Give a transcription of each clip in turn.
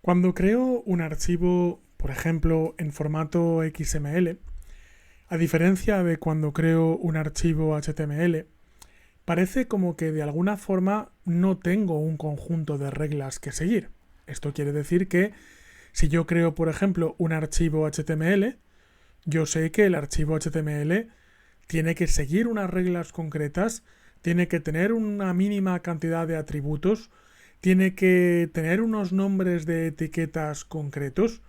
Cuando creo un archivo, por ejemplo, en formato XML, a diferencia de cuando creo un archivo HTML, parece como que de alguna forma no tengo un conjunto de reglas que seguir. Esto quiere decir que si yo creo, por ejemplo, un archivo HTML, yo sé que el archivo HTML tiene que seguir unas reglas concretas, tiene que tener una mínima cantidad de atributos, tiene que tener unos nombres de etiquetas concretos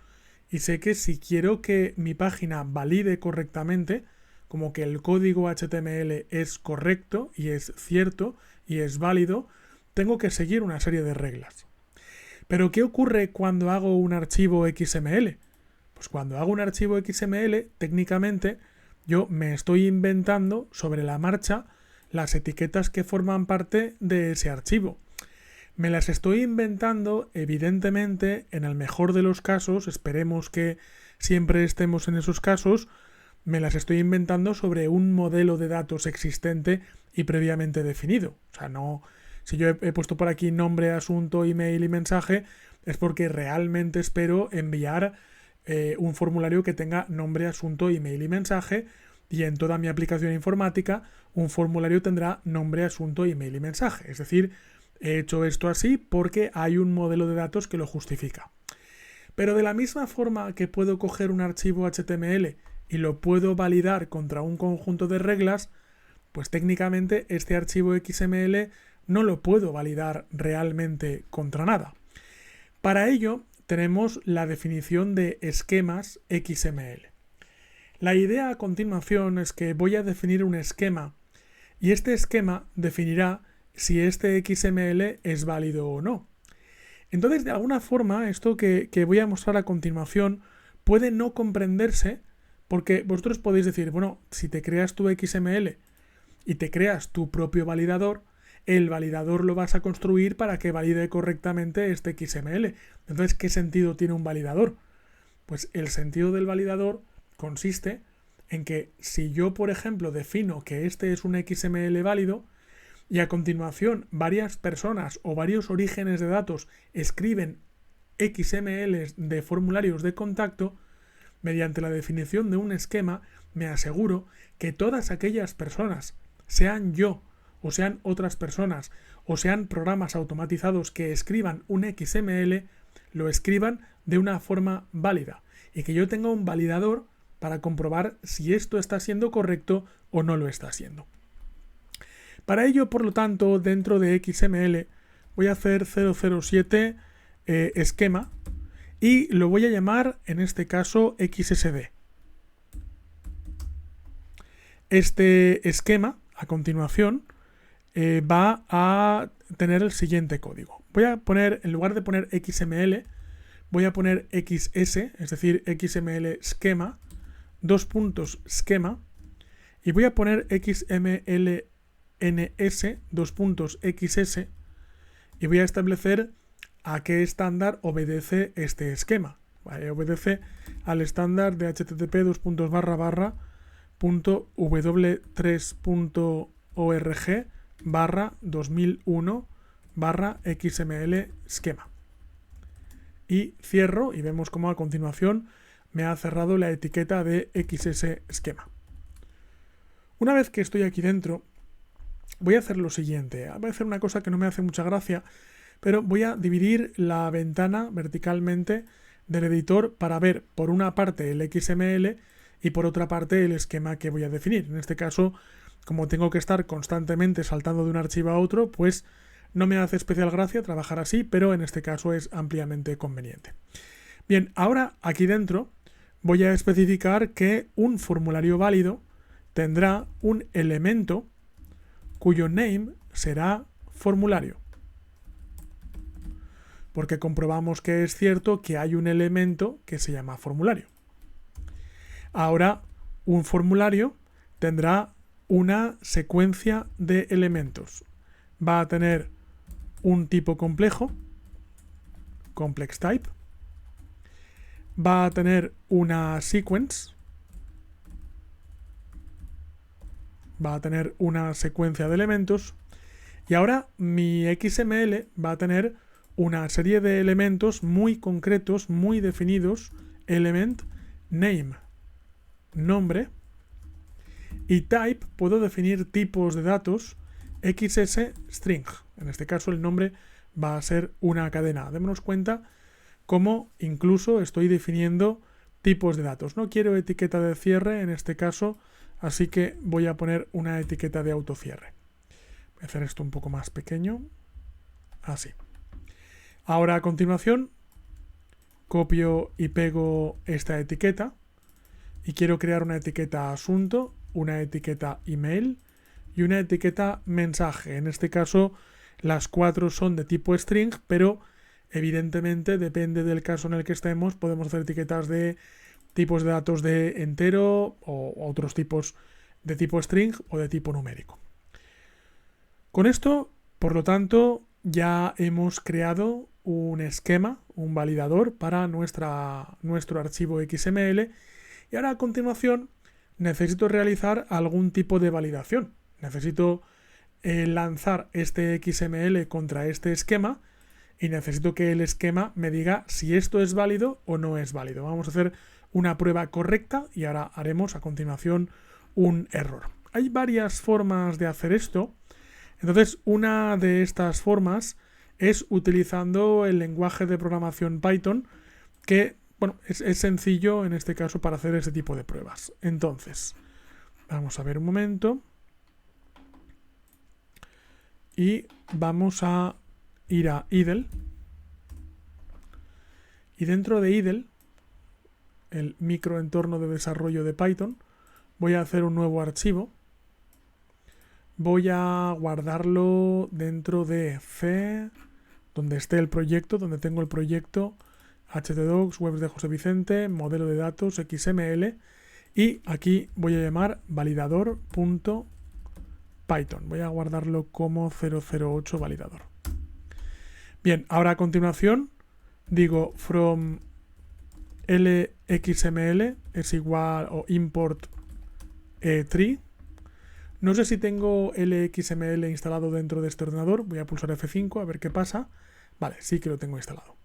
y sé que si quiero que mi página valide correctamente, como que el código HTML es correcto y es cierto y es válido, tengo que seguir una serie de reglas. Pero ¿qué ocurre cuando hago un archivo XML? Pues cuando hago un archivo XML, técnicamente yo me estoy inventando sobre la marcha las etiquetas que forman parte de ese archivo. Me las estoy inventando, evidentemente, en el mejor de los casos, esperemos que siempre estemos en esos casos, me las estoy inventando sobre un modelo de datos existente y previamente definido. O sea, no, si yo he puesto por aquí nombre, asunto, email y mensaje, es porque realmente espero enviar un formulario que tenga nombre, asunto, email y mensaje, y en toda mi aplicación informática un formulario tendrá nombre, asunto, email y mensaje. Es decir, he hecho esto así porque hay un modelo de datos que lo justifica. Pero de la misma forma que puedo coger un archivo HTML y lo puedo validar contra un conjunto de reglas, pues técnicamente este archivo XML no lo puedo validar realmente contra nada. Para ello tenemos la definición de esquemas XML. La idea a continuación es que voy a definir un esquema y este esquema definirá si este XML es válido o no. Entonces, de alguna forma, esto que voy a mostrar a continuación puede no comprenderse porque vosotros podéis decir, bueno, si te creas tu XML y te creas tu propio validador, el validador lo vas a construir para que valide correctamente este XML. Entonces, ¿qué sentido tiene un validador? Pues el sentido del validador consiste en que si yo, por ejemplo, defino que este es un XML válido y a continuación varias personas o varios orígenes de datos escriben XMLs de formularios de contacto, mediante la definición de un esquema me aseguro que todas aquellas personas, sean yo o sean otras personas o sean programas automatizados que escriban un XML, lo escriban de una forma válida y que yo tenga un validador para comprobar si esto está siendo correcto o no lo está siendo. Para ello, por lo tanto, dentro de XML voy a hacer 007 esquema y lo voy a llamar, en este caso, XSD. Este esquema, a continuación, va a tener el siguiente código. Voy a poner, en lugar de poner XML, voy a poner XS, es decir, XML schema, schema, y voy a poner XML ns, y voy a establecer a qué estándar obedece este esquema. ¿Vale? Obedece al estándar de http://w3.org/2001/xml schema. Y cierro y vemos cómo a continuación me ha cerrado la etiqueta de XS schema. Una vez que estoy aquí dentro, voy a hacer lo siguiente. Voy a hacer una cosa que no me hace mucha gracia, pero voy a dividir la ventana verticalmente del editor para ver por una parte el XML y por otra parte el esquema que voy a definir. En este caso, como tengo que estar constantemente saltando de un archivo a otro, pues no me hace especial gracia trabajar así, pero en este caso es ampliamente conveniente. Bien, ahora aquí dentro voy a especificar que un formulario válido tendrá un elemento cuyo name será formulario. Porque comprobamos que es cierto que hay un elemento que se llama formulario. Ahora, un formulario tendrá una secuencia de elementos. Va a tener un tipo complejo, complex type. Va a tener una sequence. Va a tener una secuencia de elementos. Y ahora mi XML va a tener una serie de elementos muy concretos, muy definidos, element name, nombre, y type puedo definir tipos de datos, XS string. En este caso el nombre va a ser una cadena. Démonos cuenta cómo incluso estoy definiendo tipos de datos. No quiero etiqueta de cierre en este caso, así que voy a poner una etiqueta de autocierre. Voy a hacer esto un poco más pequeño. Así. Ahora a continuación copio y pego esta etiqueta y quiero crear una etiqueta asunto, una etiqueta email y una etiqueta mensaje. En este caso las 4 son de tipo string, pero evidentemente depende del caso en el que estemos. Podemos hacer etiquetas de tipos de datos de entero o otros tipos de tipo string o de tipo numérico. Con esto, por lo tanto, ya hemos creado un esquema, un validador para nuestro archivo XML, y ahora a continuación necesito realizar algún tipo de validación. Necesito lanzar este XML contra este esquema y necesito que el esquema me diga si esto es válido o no es válido. Vamos a hacer una prueba correcta y ahora haremos a continuación un error. Hay varias formas de hacer esto. Entonces, una de estas formas es utilizando el lenguaje de programación Python, que bueno, es sencillo en este caso para hacer ese tipo de pruebas. Entonces, vamos a ver un momento. Y vamos a ir a idle. Y dentro de idle, el microentorno de desarrollo de Python, voy a hacer un nuevo archivo. Voy a guardarlo dentro de C, donde esté el proyecto, donde tengo el proyecto htdocs, webs de José Vicente, modelo de datos, XML, y aquí voy a llamar validador.python. Voy a guardarlo como 008 validador. Bien, ahora a continuación digo from lxml es igual o import tree. No sé si tengo LXML instalado dentro de este ordenador. Voy a pulsar F5 a ver qué pasa. Vale, sí que lo tengo instalado.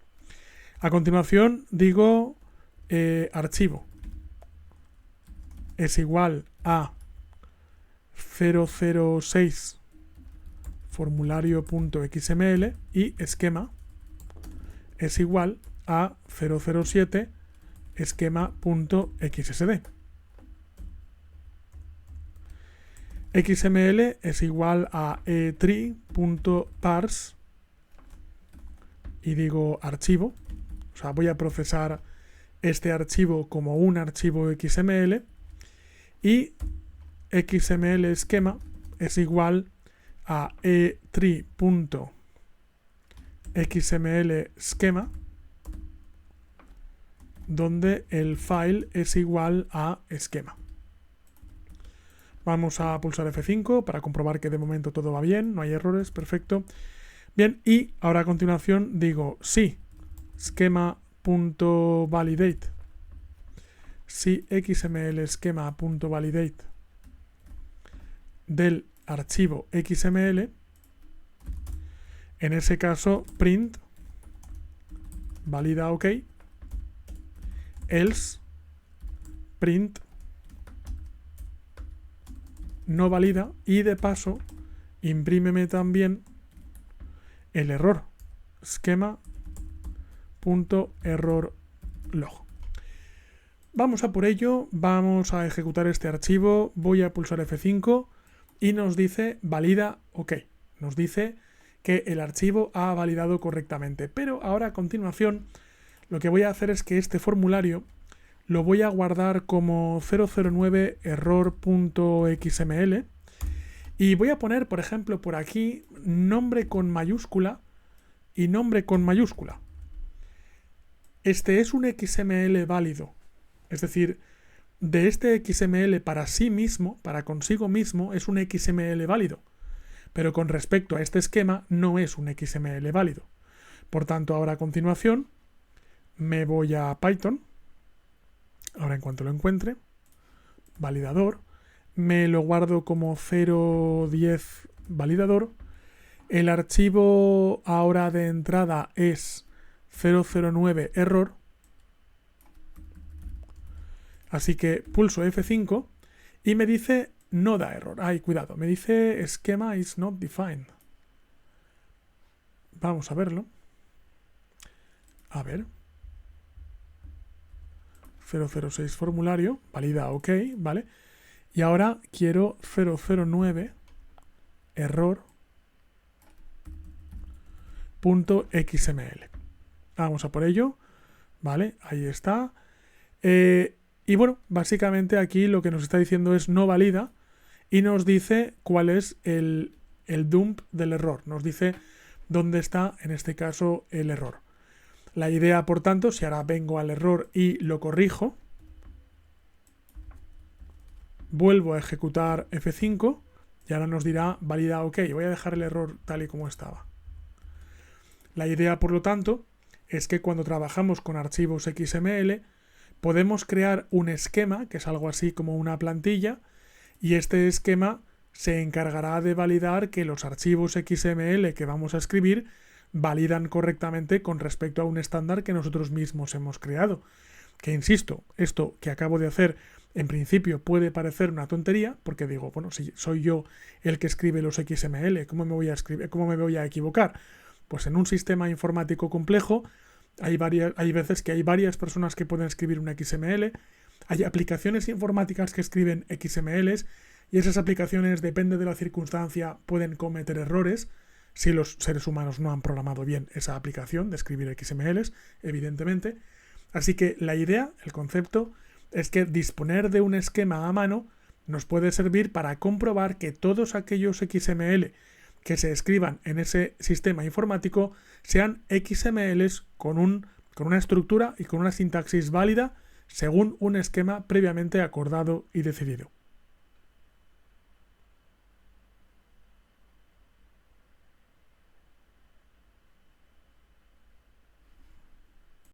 A continuación digo archivo es igual a 006 formulario.xml y esquema es igual a 007 esquema.xsd. XML es igual a tree.parse y digo archivo, o sea, voy a procesar este archivo como un archivo XML, y XML esquema es igual a tree.xml schema, donde el file es igual a esquema. Vamos a pulsar F5 para comprobar que de momento todo va bien, no hay errores, perfecto. Bien, y ahora a continuación digo sí, schema.validate, sí XML schema.validate del archivo XML. En ese caso, print valida OK, else print no valida, y de paso imprímeme también el error schema.errorlog. Vamos a por ello, vamos a ejecutar este archivo, voy a pulsar F5 y nos dice valida OK. Nos dice que el archivo ha validado correctamente, pero ahora a continuación lo que voy a hacer es que este formulario lo voy a guardar como 009 error.xml y voy a poner, por ejemplo, por aquí nombre con mayúscula y nombre con mayúscula. Este es un XML válido, es decir, de este XML para sí mismo, para consigo mismo, es un XML válido, pero con respecto a este esquema no es un XML válido. Por tanto, ahora a continuación me voy a Python. Ahora en cuanto lo encuentre, validador, me lo guardo como 010 validador. El archivo ahora de entrada es 009 error. Así que pulso F5 y me dice no da error. Ay, cuidado, me dice schema is not defined. Vamos a verlo. A ver. 006 formulario, valida OK, ¿vale? Y ahora quiero 009 error .xml. Vamos a por ello, ¿vale? Ahí está. Y bueno, básicamente aquí lo que nos está diciendo es no valida y nos dice cuál es el dump del error. Nos dice dónde está, en este caso, el error. La idea, por tanto, si ahora vengo al error y lo corrijo, vuelvo a ejecutar F5 y ahora nos dirá valida OK. Voy a dejar el error tal y como estaba. La idea, por lo tanto, es que cuando trabajamos con archivos XML podemos crear un esquema, que es algo así como una plantilla, y este esquema se encargará de validar que los archivos XML que vamos a escribir validan correctamente con respecto a un estándar que nosotros mismos hemos creado. Que insisto, esto que acabo de hacer en principio puede parecer una tontería, porque digo, bueno, si soy yo el que escribe los XML, ¿cómo me voy a equivocar? Pues en un sistema informático complejo hay veces que hay varias personas que pueden escribir un XML, hay aplicaciones informáticas que escriben XMLs y esas aplicaciones, depende de la circunstancia, pueden cometer errores si los seres humanos no han programado bien esa aplicación de escribir XMLs, evidentemente. Así que la idea, el concepto, es que disponer de un esquema a mano nos puede servir para comprobar que todos aquellos XML que se escriban en ese sistema informático sean XMLs con una estructura y con una sintaxis válida según un esquema previamente acordado y decidido.